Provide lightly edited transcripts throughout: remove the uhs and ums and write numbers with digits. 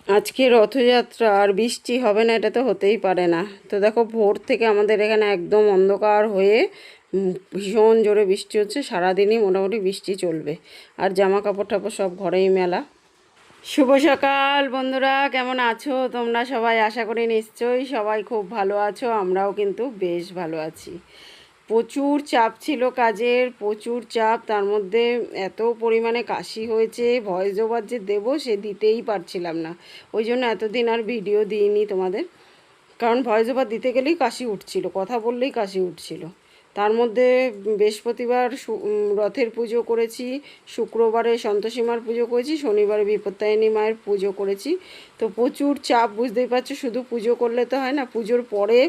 আজকে রথযাত্রা আর বৃষ্টি হবে না এটা তো হতেই পারে না। তো দেখো ভোর থেকে আমাদের এখানে একদম অন্ধকার হয়ে ভীষণ জোরে বৃষ্টি হচ্ছে, সারাদিনই মোটামুটি বৃষ্টি চলবে। আর জামা কাপড় টাপড় সব ঘরেই মেলা। শুভ সকাল বন্ধুরা, কেমন আছো তোমরা সবাই? আশা করি নিশ্চয়ই সবাই খুব ভালো আছো, আমরাও কিন্তু বেশ ভালো আছি। প্রচুর চাপ ছিল কাজের, প্রচুর চাপ, তার মধ্যে এত পরিমাণে কাশি হয়েছে, ভয়েস ওভার যে দেবো সে দিতেই পারছিলাম না। ওই জন্য এতদিন আর ভিডিও দিইনি তোমাদের, কারণ ভয়েস ওভার দিতে গেলেই কাশি উঠছিল, কথা বললেই কাশি উঠছিল। তার মধ্যে বৃহস্পতিবার রথের পুজো করেছি, শুক্রবারে সন্তোষীমার পুজো করেছি, শনিবারে বিপত্তায়নী মায়ের পুজো করেছি। তো প্রচুর চাপ, বুঝতেই পারছো। শুধু পুজো করলে তো হয় না, পুজোর পরে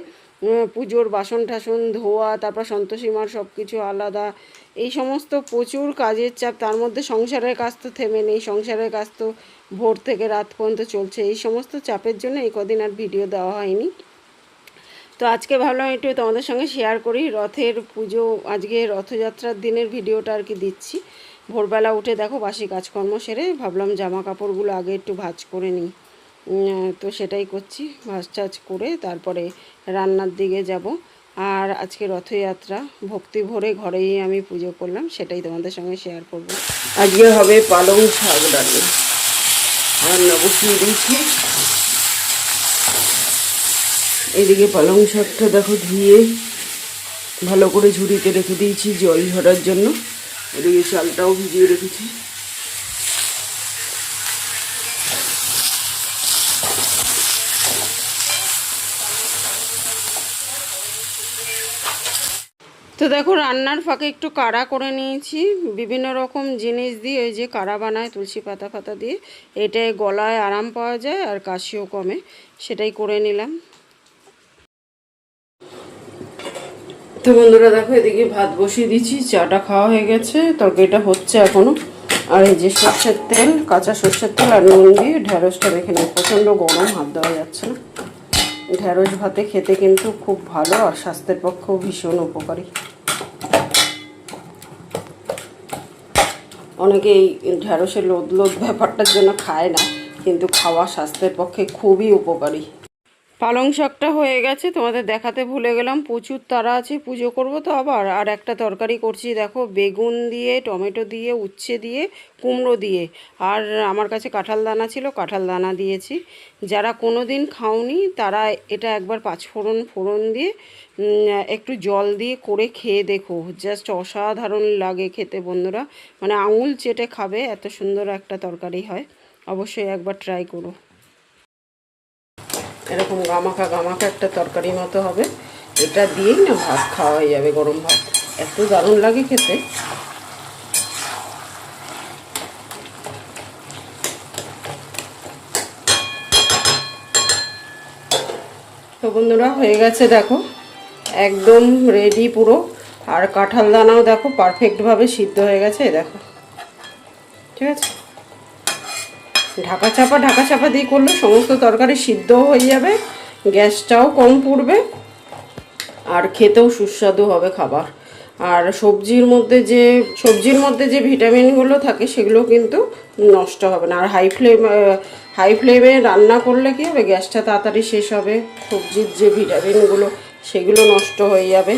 পুজোর বাসন টাসন ধোয়া, তারপর সন্তোষীমার সব কিছু আলাদা, এই সমস্ত প্রচুর কাজের চাপ। তার মধ্যে সংসারের কাজ তো থেমে নেই, সংসারের কাজ তো ভোর থেকে রাত পর্যন্ত চলছে। এই সমস্ত চাপের জন্য এই কদিন আর ভিডিও দেওয়া হয়নি। তো আজকে ভাবলাম একটু তোমাদের সঙ্গে শেয়ার করি রথের পুজো, আজকে রথযাত্রার দিনের ভিডিওটা আর কি দিচ্ছি। ভোরবেলা উঠে দেখো বাসি কাজকর্ম সেরে ভাবলাম জামা কাপড়গুলো আগে একটু ভাঁজ করে নিই। তো সেটাই করছি, ভাঁজ টাজ করে তারপরে রান্নার দিকে যাব। আর আজকে রথযাত্রা, ভক্তি ভরে ঘরেই আমি পুজো করলাম, সেটাই তোমাদের সঙ্গে শেয়ার করব। আজকে হবে পালং শাক রান্না, রান্না বসিয়ে দিয়েছি। এদিকে পালং শাকটা দেখো ধুয়ে ভালো করে ঝুড়িতে রেখে দিয়েছি জল ঝরার জন্য। এদিকে চালটাও ভিজিয়ে রেখেছি। তো দেখো রান্নার ফাঁকে একটু কাড়া করে নিয়েছি, বিভিন্ন রকম জিনিস দিয়ে। ওই যে কাড়া বানায় তুলসী পাতা ফাতা দিয়ে, এটায় গলায় আরাম পাওয়া যায় আর কাশিও কমে, সেটাই করে নিলাম। তো বন্ধুরা দেখো এদিকে ভাত বসিয়ে দিচ্ছি, চাটা খাওয়া হয়ে গেছে, তরকারিটা হচ্ছে এখনো। আর এই যে সর্ষের তেল, কাঁচা সর্ষের তেল আর নুন দিয়ে ঢ্যাঁড়সটা রেখে নিই। প্রচণ্ড গরম, হাত দেওয়া যাচ্ছে না। ঢ্যাঁড়স ভাতে খেতে কিন্তু খুব ভালো আর স্বাস্থ্যের পক্ষেও ভীষণ উপকারী। অনেকে এই ঢ্যাঁড়সের লোদ লোদ ব্যাপারটার জন্য খায় না, কিন্তু খাওয়া স্বাস্থ্যের পক্ষে খুবই উপকারী। পালং শাকটা হয়ে গেছে, তোমাদের দেখাতে ভুলে গেলাম। প্রচুর তাড়া আছে, পুজো করব তো আবার। আর একটা তরকারি করছি দেখো, বেগুন দিয়ে, টমেটো দিয়ে, উচ্ছে দিয়ে, কুমড়ো দিয়ে। আর আমার কাছে কাঁঠাল দানা ছিল, কাঁঠাল দানা দিয়েছি। যারা কোনো দিন খাওনি তারা এটা একবার পাঁচফোড়ন ফোড়ন দিয়ে একটু জল দিয়ে করে খেয়ে দেখো, জাস্ট অসাধারণ লাগে খেতে বন্ধুরা। মানে আঙুল চেটে খাবে, এত সুন্দর একটা তরকারি হয়। অবশ্যই একবার ট্রাই করো। এরকম গামাখা গামাখা একটা তরকারি মতো হবে, এটা দিয়েই না ভাত খাওয়া হয়ে যাবে, গরম ভাত। এত দারুণ লাগে খেতে। তো বন্ধুরা হয়ে গেছে দেখো, একদম রেডি পুরো। আর কাঁঠাল দানাও দেখো পারফেক্টভাবে সিদ্ধ হয়ে গেছে, দেখো। ঠিক আছে, ঢাকা চাপা দিয়ে করলে সমস্ত তরকারি সিদ্ধও হয়ে যাবে, গ্যাসটাও কম পুড়বে, আর খেতেও সুস্বাদু হবে খাবার। আর সবজির মধ্যে যে ভিটামিনগুলো থাকে সেগুলো কিন্তু নষ্ট হবে না। আর হাই ফ্লেমে রান্না করলে কী হবে, গ্যাসটা তাড়াতাড়ি শেষ হবে, সবজির যে ভিটামিনগুলো সেগুলো নষ্ট হয়ে যাবে,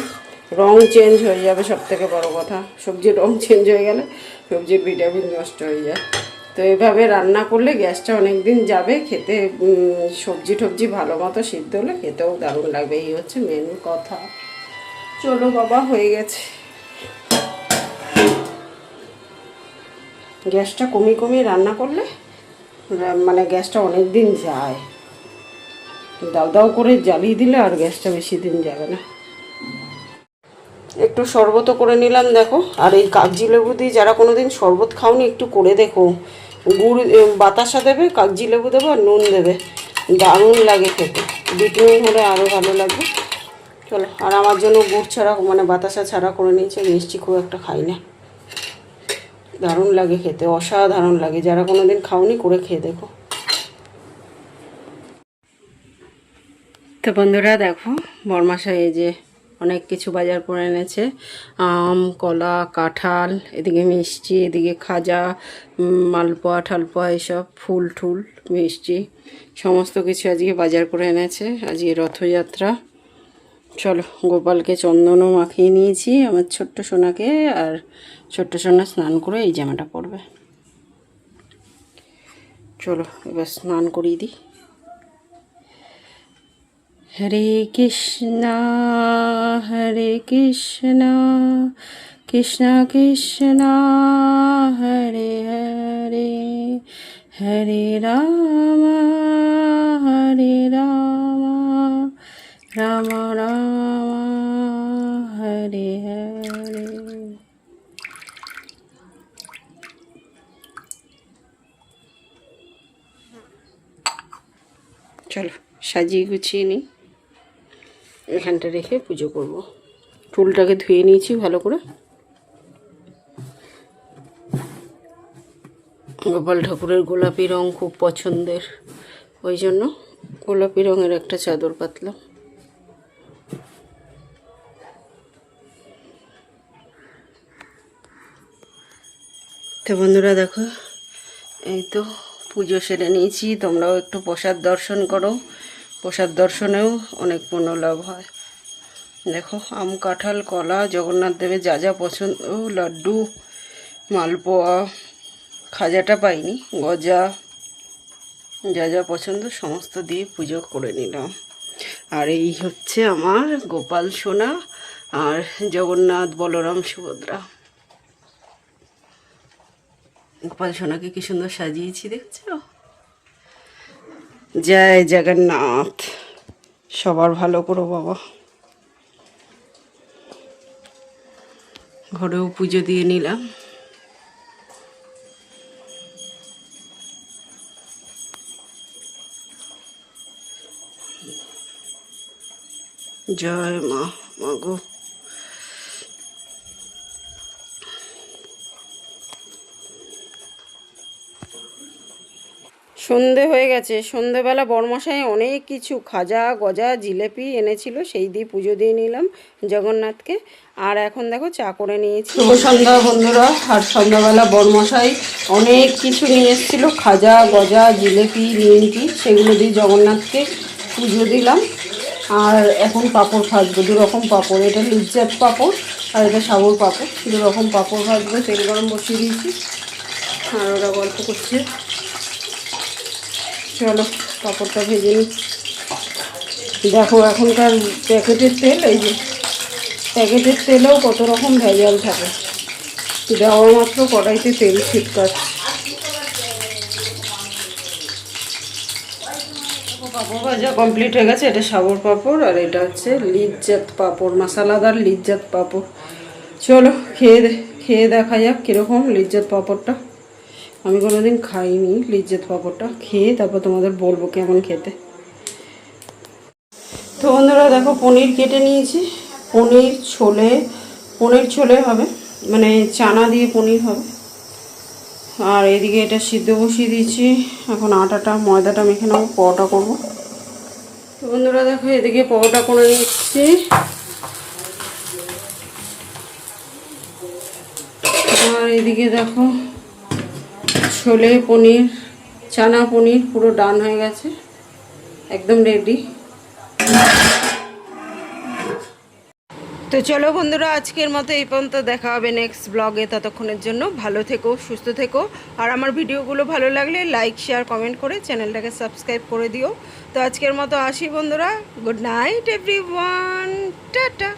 রং চেঞ্জ হয়ে যাবে। সব থেকে বড়ো কথা, সবজির রং চেঞ্জ হয়ে গেলে সবজির ভিটামিন নষ্ট হয়ে যায়। তো এভাবে রান্না করলে গ্যাসটা অনেক দিন যাবে, খেতে সবজি টবজি ভালো মতো সিদ্ধ হলে খেতেও দারুণ লাগবে। এই হচ্ছে মেন কথা। চলো বাবা, হয়ে গেছে। গ্যাসটা কমিয়ে রান্না করলে মানে গ্যাসটা অনেক দিন যায়। দাও দাও করে জ্বালিয়ে দিলে আর গ্যাসটা বেশি দিন যাবে না। একটু শরবতও করে নিলাম দেখো। আর এই কাগজি লেবু দিয়ে যারা কোনো দিন শরবত খাওনি একটু করে দেখো। গুড় বাতাসা দেবে, কাগজি লেবু দেবে আর নুন দেবে, দারুণ লাগে খেতে। বিট নুন হলে আরও ভালো লাগবে। চলো, আর আমার জন্য গুড় ছাড়া মানে বাতাসা ছাড়া করে নিয়েছে, মিষ্টি খুব একটা খাই না। দারুণ লাগে খেতে, অসাধারণ লাগে। যারা কোনো দিন খাওনি করে খেয়ে দেখো। তো বন্ধুরা দেখো, বরমাশাই এই যে অনেক কিছু বাজার করে এনেছে, আম, কলা, কাঁঠাল, এদিকে মিষ্টি, এদিকে খাজা, মালপোয়া ঠালপোয়া, এসব ফুল টুল, মিষ্টি, সমস্ত কিছু আজকে বাজার করে এনেছে। আজকে রথযাত্রা। চলো, গোপালকে চন্দনও মাখিয়ে নিয়েছি, আমার ছোট্ট সোনাকে। আর ছোট্ট সোনা স্নান করে এই জামাটা পরবে। চলো এবার স্নান করিয়ে দিই। হরে কৃষ্ণ হরে কৃষ্ণ কৃষ্ণ কৃষ্ণ হরে হরে হরে রাম রাম রাম হরে হরে। চলো সাজিয়ে গুছিয়ে নিই, এখানটা রেখে পুজো করব। চুলটাকে ধুয়ে নিয়েছি ভালো করে। গোপাল ঠাকুরের গোলাপি রং খুব পছন্দের, ওই জন্য গোলাপি রঙের একটা চাদর পাতলাম। তো বন্ধুরা দেখো, এই তো পুজো সেরে নিয়েছি। তোমরাও একটু প্রসাদ দর্শন করো, প্রসাদ দর্শনেও অনেক পুণ্য লাভ হয়। দেখো, আম, কাঁঠাল, কলা, জগন্নাথ দেবের যা যা পছন্দ, লাড্ডু, মালপোয়া, খাজাটা পাইনি, গজা, যা যা পছন্দ সমস্ত দিয়ে পুজো করে নিলাম। আর এই হচ্ছে আমার গোপাল সোনা আর জগন্নাথ, বলরাম, সুভদ্রা। গোপাল সোনাকে কি সুন্দর সাজিয়েছি, দেখছো? জয় জগন্নাথ। সবার ভালো করো বাবা। ঘরেও পুজো দিয়ে নিলাম। জয় মা, মাগো। সন্ধে হয়ে গেছে। সন্ধেবেলা বড়মশাই অনেক কিছু খাজা, গজা, জিলেপি এনেছিল, সেই দিয়ে পুজো দিয়ে নিলাম জগন্নাথকে। আর এখন দেখো চা করে নিয়েছি। শুভ সন্ধ্যা বন্ধুরা। আর সন্ধ্যাবেলা বড়মশাই অনেক কিছু নিয়ে এসেছিলো, খাজা, গজা, জিলেপি, নিমকি, সেগুলো দিয়ে জগন্নাথকে পুজো দিলাম। আর এখন পাঁপড় ভাজবো, দুরকম পাঁপড়, এটা লিজ্জাত পাঁপড় আর এটা সাবুর পাঁপড়। দুরকম পাঁপড় ভাজবো, তেল গরম বসিয়ে দিয়েছি আর ওরা গল্প করছে। চলো পাঁপড়টা ভেজে নিই। দেখো এখনকার প্যাকেটের তেল, এই যে প্যাকেটের তেলেও কত রকম ভেজাল থাকে, দেওয়া মাত্র কড়াইতে তেল ছিটকাচ্ছে। পাঁপড় ভাজা কমপ্লিট হয়ে গেছে। এটা সাবুর পাঁপড় আর এটা হচ্ছে লিজ্জাত পাঁপড়, মশলাদার লিজ্জাত পাঁপড়। চলো খেয়ে দেখা যাক কীরকম লিজ্জাত পাঁপড়টা। আমি কোনোদিন খাইনি লিজ্জাত পাঁপড়টা, খেয়ে তারপর তোমাদের বলবো কেমন খেতে। তো বন্ধুরা দেখো, পনির কেটে নিয়েছি। পনির ছোলে হবে, মানে চানা দিয়ে পনির হবে। আর এদিকে এটা সিদ্ধ বসিয়ে দিয়েছি। এখন ময়দাটা মেখে নেবো, পরোটা করবো। তো বন্ধুরা দেখো, এদিকে পরোটা করে নিচ্ছি। আর এদিকে দেখো ছোলে পনির, চানা পনির পুরো ডান হয়ে গেছে, একদম রেডি। তো চলো বন্ধুরা, আজকের মতো এই পর্যন্ত। দেখা হবে নেক্সট ব্লগে। ততক্ষণের জন্য ভালো থেকো, সুস্থ থেকো। আর আমার ভিডিওগুলো ভালো লাগলে লাইক, শেয়ার, কমেন্ট করে চ্যানেলটাকে সাবস্ক্রাইব করে দিও। তো আজকের মতো আসি বন্ধুরা। Good night everyone, tata.